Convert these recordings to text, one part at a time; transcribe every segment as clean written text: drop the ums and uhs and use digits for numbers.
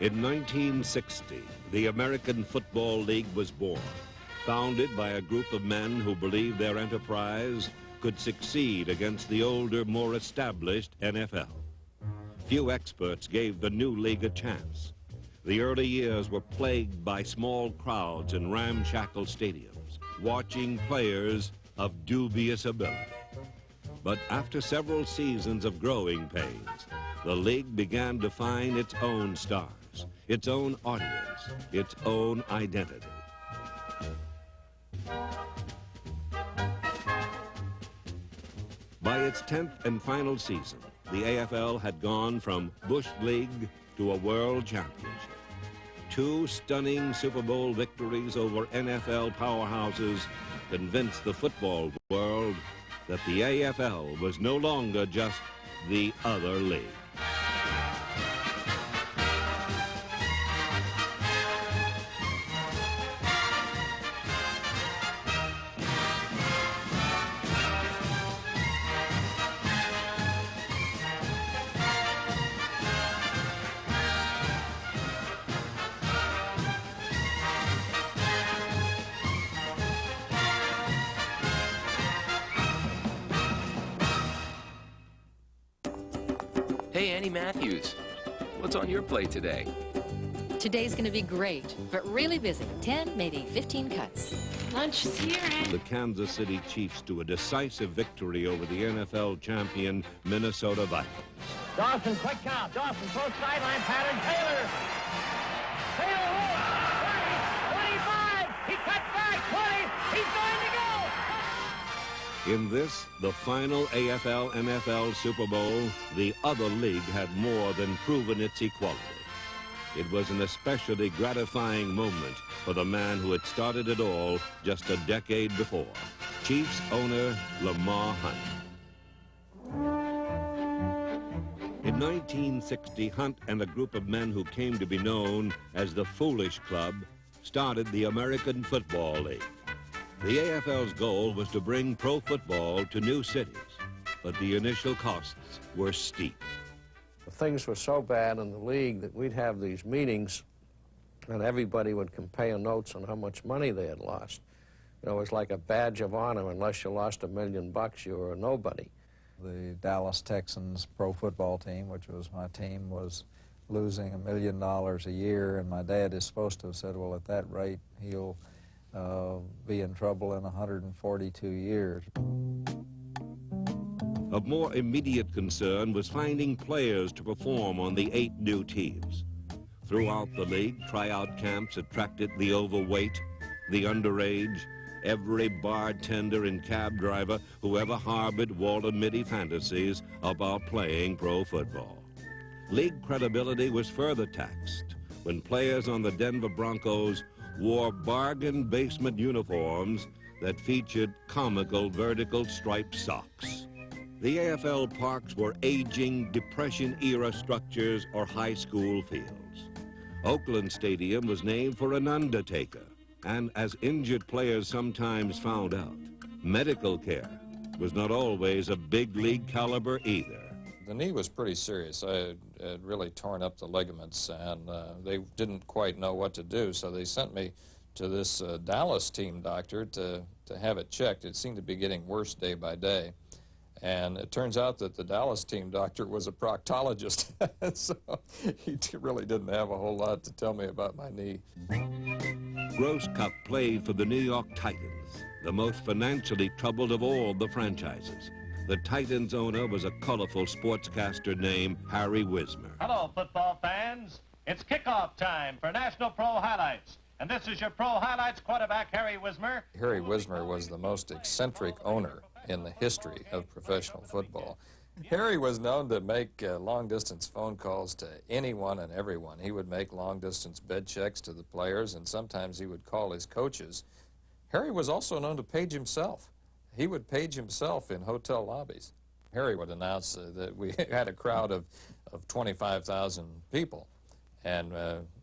In 1960, the American Football League was born, founded by a group of men who believed their enterprise could succeed against the older, more established NFL. Few experts gave the new league a chance. The early years were plagued by small crowds in ramshackle stadiums, watching players of dubious ability. But after several seasons of growing pains, the league began to find its own stars, its own audience, its own identity. By its 10th and final season, the AFL had gone from Bush League to a world championship. 2 stunning Super Bowl victories over NFL powerhouses convinced the football world that the AFL was no longer just the other league. Hey, Annie Matthews, what's on your plate today? Today's going to be great, but really busy. 10, maybe 15 cuts. Lunch is here, and The Kansas City Chiefs to a decisive victory over the NFL champion Minnesota Vikings. Dawson, quick count. Dawson, close sideline pattern. Taylor. Taylor, 20, 25. He cuts back. 20. He's going to go. In this, the final AFL-NFL Super Bowl, the other league had more than proven its equality. It was an especially gratifying moment for the man who had started it all just a decade before, Chiefs owner Lamar Hunt. In 1960, Hunt and a group of men who came to be known as the Foolish Club started the American Football League. The AFL's goal was to bring pro football to new cities, but the initial costs were steep. Things were so bad in the league that we'd have these meetings and everybody would compare notes on how much money they had lost. You know, it was like a badge of honor. Unless you lost $1 million, you were a nobody. The Dallas Texans pro football team, which was my team, was losing $1 million a year, and my dad is supposed to have said, well, at that rate, he'll be in trouble in 142 years. Of more immediate concern was finding players to perform on the 8 new teams. Throughout the league, tryout camps attracted the overweight, the underage, every bartender and cab driver who ever harbored Walter Mitty fantasies about playing pro football. League credibility was further taxed when players on the Denver Broncos wore bargain basement uniforms that featured comical vertical striped socks. The AFL parks were aging Depression-era structures or high school fields. Oakland Stadium was named for an undertaker, and as injured players sometimes found out, medical care was not always a big league caliber either. The knee was pretty serious. I had really torn up the ligaments, and they didn't quite know what to do, so they sent me to this Dallas team doctor to have it checked. It seemed to be getting worse day by day. And it turns out that the Dallas team doctor was a proctologist, so he really didn't have a whole lot to tell me about my knee. Grosscup played for the New York Titans, the most financially troubled of all the franchises. The Titans owner was a colorful sportscaster named Harry Wismer. Hello, football fans. It's kickoff time for National Pro Highlights. And this is your Pro Highlights quarterback, Harry Wismer. Harry Wismer was the most eccentric owner in the history of professional football. Harry was known to make long-distance phone calls to anyone and everyone. He would make long-distance bed checks to the players, and sometimes he would call his coaches. Harry was also known to page himself. He would page himself in hotel lobbies. Harry would announce that we had a crowd of 25,000 people, and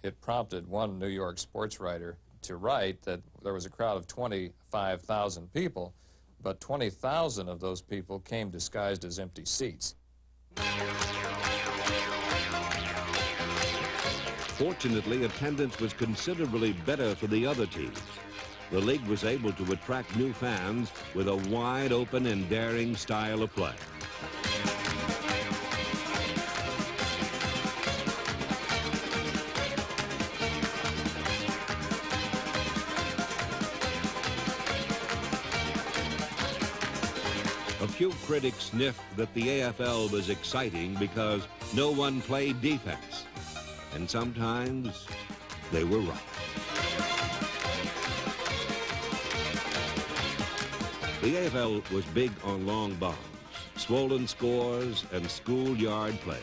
it prompted one New York sports writer to write that there was a crowd of 25,000 people, but 20,000 of those people came disguised as empty seats. Fortunately, attendance was considerably better for the other teams. The league was able to attract new fans with a wide open and daring style of play. A few critics sniffed that the AFL was exciting because no one played defense. And sometimes they were right. The AFL was big on long bombs, swollen scores, and schoolyard plays.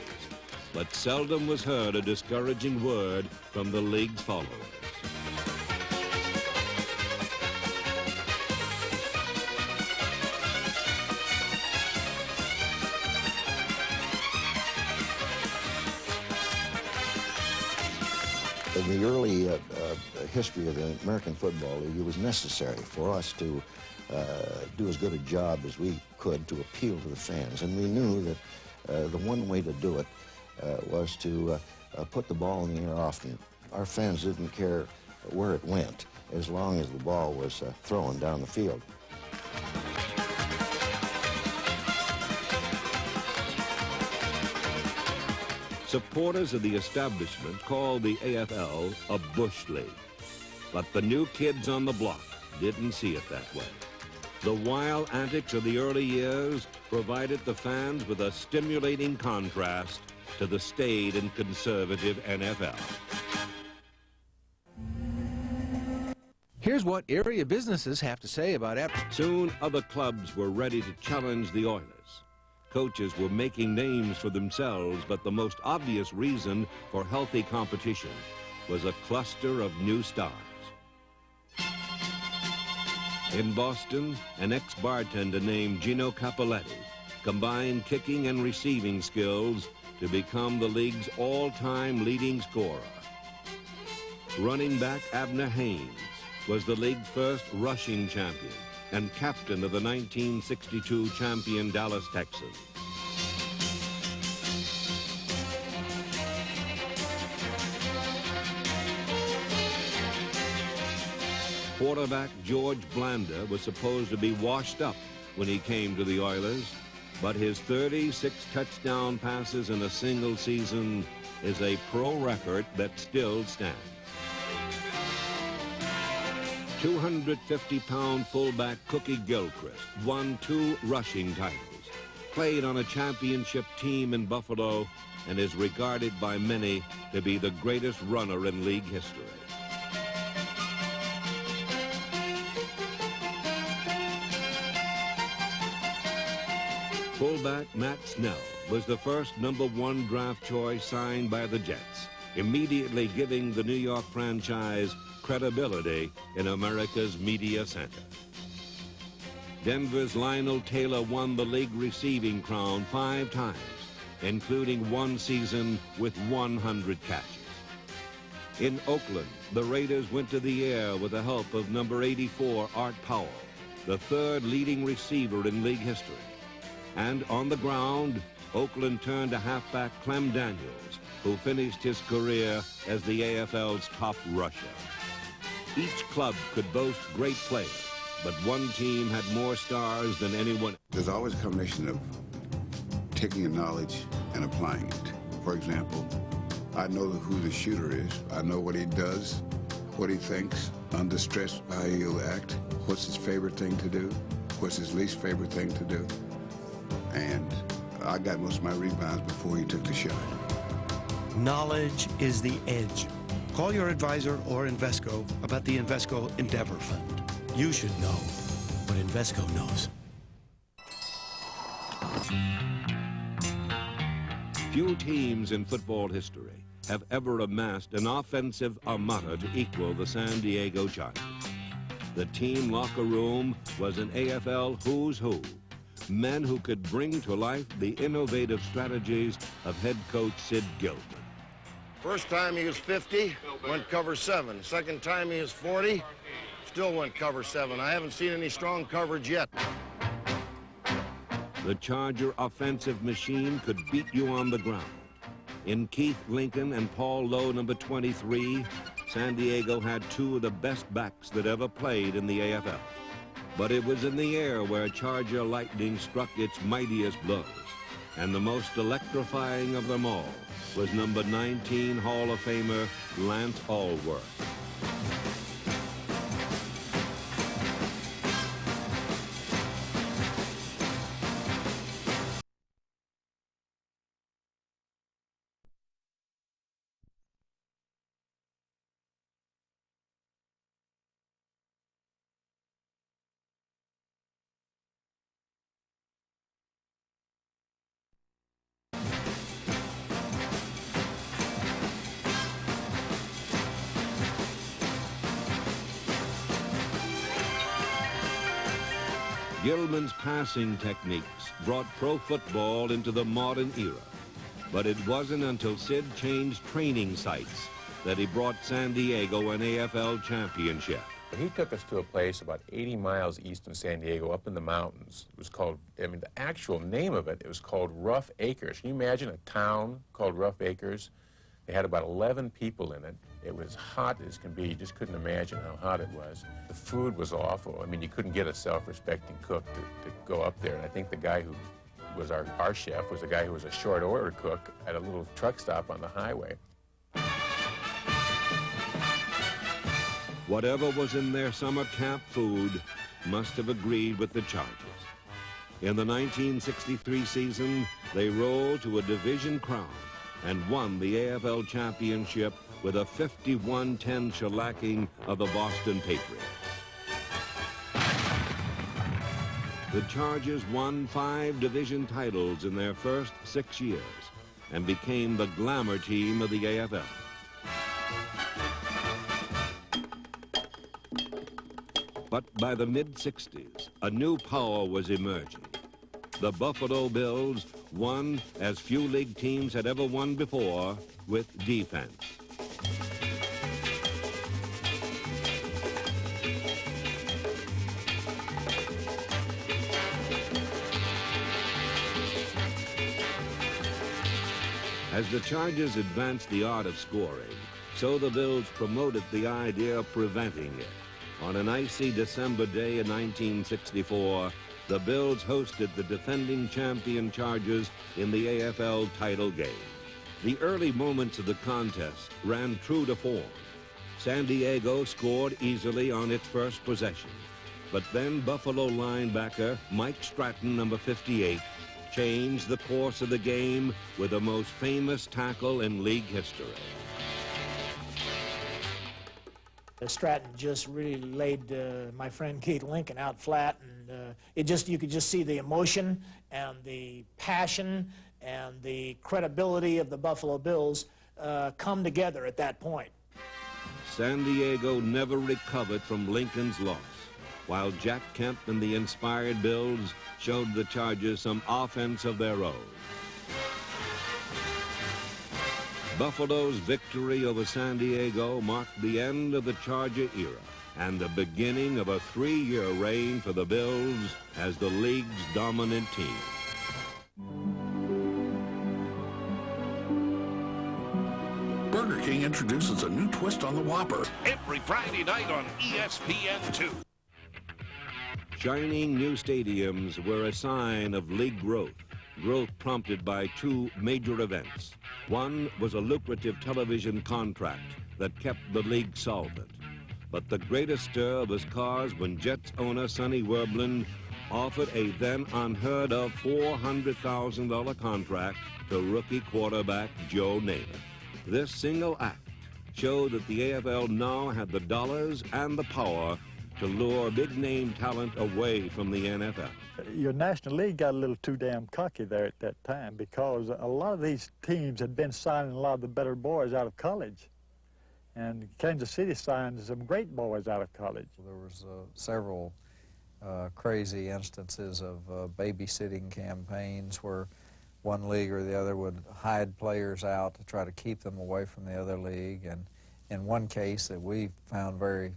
But seldom was heard a discouraging word from the league's followers. In the early history of the American Football League, it was necessary for us to do as good a job as we could to appeal to the fans. And we knew that the one way to do it was to put the ball in the air often. Our fans didn't care where it went as long as the ball was thrown down the field. Supporters of the establishment called the AFL a bush league. But the new kids on the block didn't see it that way. The wild antics of the early years provided the fans with a stimulating contrast to the staid and conservative NFL. Here's what area businesses have to say about it. Soon, other clubs were ready to challenge the Oilers. Coaches were making names for themselves, but the most obvious reason for healthy competition was a cluster of new stars. In Boston, an ex-bartender named Gino Cappelletti combined kicking and receiving skills to become the league's all-time leading scorer. Running back Abner Haynes was the league's first rushing champion and captain of the 1962 champion Dallas Texans. Quarterback George Blanda was supposed to be washed up when he came to the Oilers, but his 36 touchdown passes in a single season is a pro record that still stands. 250-pound fullback Cookie Gilchrist won 2 rushing titles, played on a championship team in Buffalo, and is regarded by many to be the greatest runner in league history. Fullback Matt Snell was the first #1 draft choice signed by the Jets, immediately giving the New York franchise credibility in America's media center. Denver's Lionel Taylor won the league receiving crown 5 times, including 1 season with 100 catches. In Oakland, the Raiders went to the air with the help of number 84 Art Powell, the 3rd leading receiver in league history. And on the ground, Oakland turned to halfback Clem Daniels, who finished his career as the AFL's top rusher. Each club could boast great players, but one team had more stars than anyone. There's always a combination of taking a knowledge and applying it. For example, I know who the shooter is. I know what he does, what he thinks, under stress, how he'll act, what's his favorite thing to do, what's his least favorite thing to do. And I got most of my rebounds before he took the shot. Knowledge is the edge. Call your advisor or Invesco about the Invesco Endeavor Fund. You should know what Invesco knows. Few teams in football history have ever amassed an offensive armada to equal the San Diego Chargers. The team locker room was an AFL who's who. Men who could bring to life the innovative strategies of head coach Sid Gilman. First time he was 50, went cover 7. Second time he was 40, still went cover 7. I haven't seen any strong coverage yet. The Charger offensive machine could beat you on the ground. In Keith Lincoln and Paul Lowe, number 23, San Diego had two of the best backs that ever played in the AFL. But it was in the air where Charger lightning struck its mightiest blows. And the most electrifying of them all was number 19 Hall of Famer Lance Allworth. Gilman's passing techniques brought pro football into the modern era. But it wasn't until Sid changed training sites that he brought San Diego an AFL championship. He took us to a place about 80 miles east of San Diego, up in the mountains. It was called, I mean, the actual name of it, it was called Rough Acres. Can you imagine a town called Rough Acres? They had about 11 people in it. It was hot as can be. You just couldn't imagine how hot it was. The food was awful. I mean, you couldn't get a self-respecting cook to go up there. And I think the guy who was our chef was a guy who was a short order cook at a little truck stop on the highway. Whatever was in their summer camp food must have agreed with the Chargers. In the 1963 season, they rolled to a division crown and won the AFL championship with a 51-10 shellacking of the Boston Patriots. The Chargers won 5 division titles in their first 6 years and became the glamour team of the AFL. But by the mid-60s, a new power was emerging. The Buffalo Bills won as few league teams had ever won before with defense. As the Chargers advanced the art of scoring, so the Bills promoted the idea of preventing it. On an icy December day in 1964, the Bills hosted the defending champion Chargers in the AFL title game. The early moments of the contest ran true to form. San Diego scored easily on its first possession, but then Buffalo linebacker Mike Stratton, number 58, changed the course of the game with the most famous tackle in league history. Stratton just really laid my friend Keith Lincoln out flat, and you could just see the emotion and the passion and the credibility of the Buffalo Bills come together at that point. San Diego never recovered from Lincoln's loss, while Jack Kemp and the inspired Bills showed the Chargers some offense of their own. Buffalo's victory over San Diego marked the end of the Charger era and the beginning of a 3-year reign for the Bills as the league's dominant team. Burger King introduces a new twist on the Whopper. Every Friday night on ESPN2. Shining new stadiums were a sign of league growth prompted by 2 major events. One was a lucrative television contract that kept the league solvent. But the greatest stir was caused when Jets owner Sonny Werblin offered a then unheard of $400,000 contract to rookie quarterback Joe Namath. This single act showed that the AFL now had the dollars and the power to lure big-name talent away from the NFL. Your National League got a little too damn cocky there at that time because a lot of these teams had been signing a lot of the better boys out of college. And Kansas City signed some great boys out of college. There was several crazy instances of babysitting campaigns where one league or the other would hide players out to try to keep them away from the other league. And in one case that we found very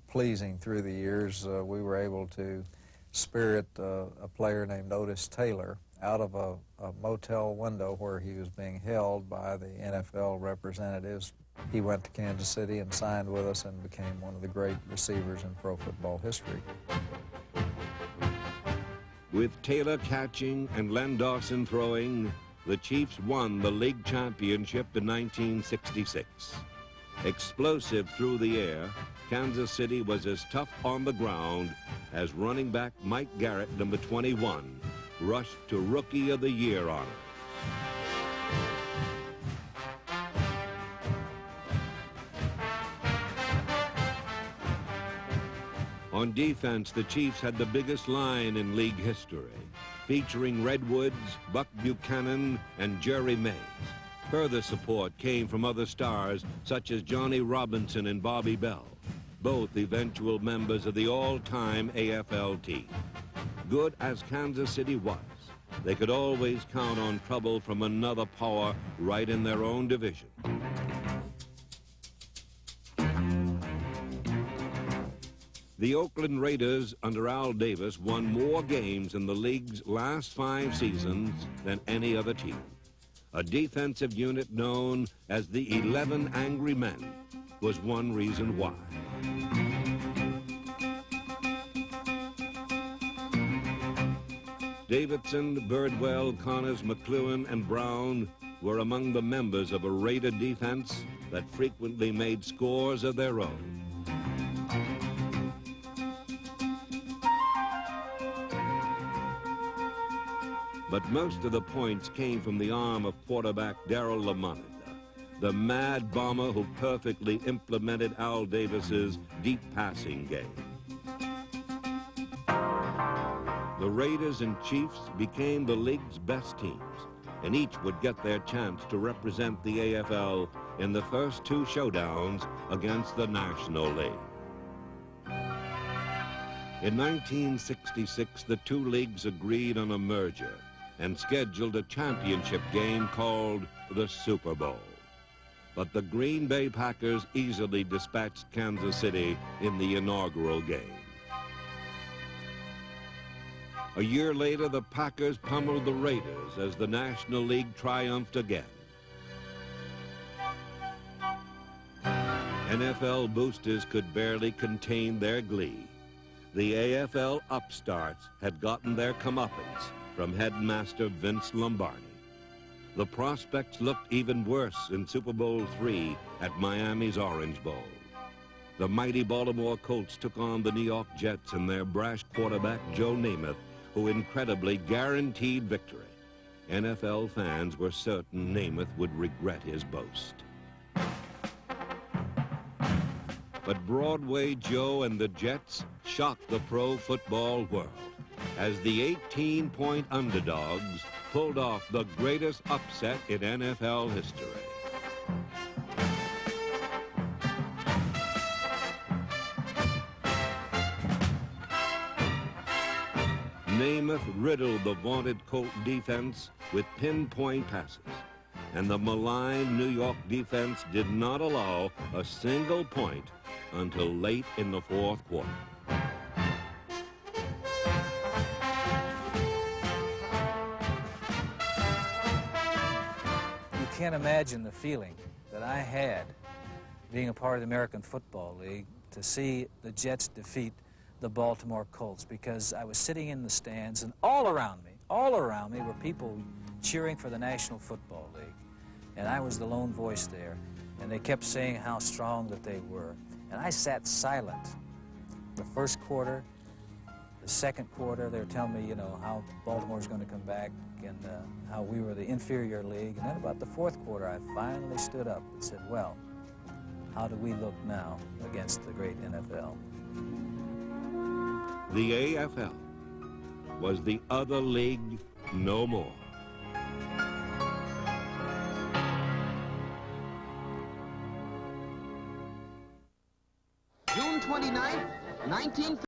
pleasing through the years, we were able to spirit a player named Otis Taylor out of a motel window where he was being held by the NFL representatives. He went to Kansas City and signed with us and became one of the great receivers in pro football history. With Taylor catching and Len Dawson throwing, the Chiefs won the league championship in 1966. Explosive through the air, Kansas City was as tough on the ground as running back Mike Garrett, number 21, rushed to Rookie of the Year honor. On defense, the Chiefs had the biggest line in league history, featuring Red Woods, Buck Buchanan, and Jerry Mays. Further support came from other stars such as Johnny Robinson and Bobby Bell, both eventual members of the all-time AFL team. Good as Kansas City was, they could always count on trouble from another power right in their own division. The Oakland Raiders under Al Davis won more games in the league's last 5 seasons than any other team. A defensive unit known as the 11 Angry Men was one reason why. Davidson, Birdwell, Connors, McLuhan, and Brown were among the members of a Raider defense that frequently made scores of their own. But most of the points came from the arm of quarterback Darryl LaMonica, the mad bomber who perfectly implemented Al Davis's deep passing game. The Raiders and Chiefs became the league's best teams, and each would get their chance to represent the AFL in the first 2 showdowns against the National League. In 1966, the 2 leagues agreed on a merger and scheduled a championship game called the Super Bowl. But the Green Bay Packers easily dispatched Kansas City in the inaugural game. A year later, the Packers pummeled the Raiders as the National League triumphed again. NFL boosters could barely contain their glee. The AFL upstarts had gotten their comeuppance from headmaster Vince Lombardi. The prospects looked even worse in Super Bowl III at Miami's Orange Bowl. The mighty Baltimore Colts took on the New York Jets and their brash quarterback Joe Namath, who incredibly guaranteed victory. NFL fans were certain Namath would regret his boast. But Broadway Joe and the Jets shocked the pro football world as the 18-point underdogs pulled off the greatest upset in NFL history. Namath riddled the vaunted Colt defense with pinpoint passes, and the maligned New York defense did not allow a single point until late in the 4th quarter. You can't imagine the feeling that I had being a part of the American Football League to see the Jets defeat the Baltimore Colts, because I was sitting in the stands and all around me were people cheering for the National Football League. And I was the lone voice there, and they kept saying how strong that they were. And I sat silent. The first quarter, the second quarter, they were telling me, you know, how Baltimore's going to come back and how we were the inferior league. And then about the 4th quarter, I finally stood up and said, well, how do we look now against the great NFL? The AFL was the other league no more. June 29th, 1950.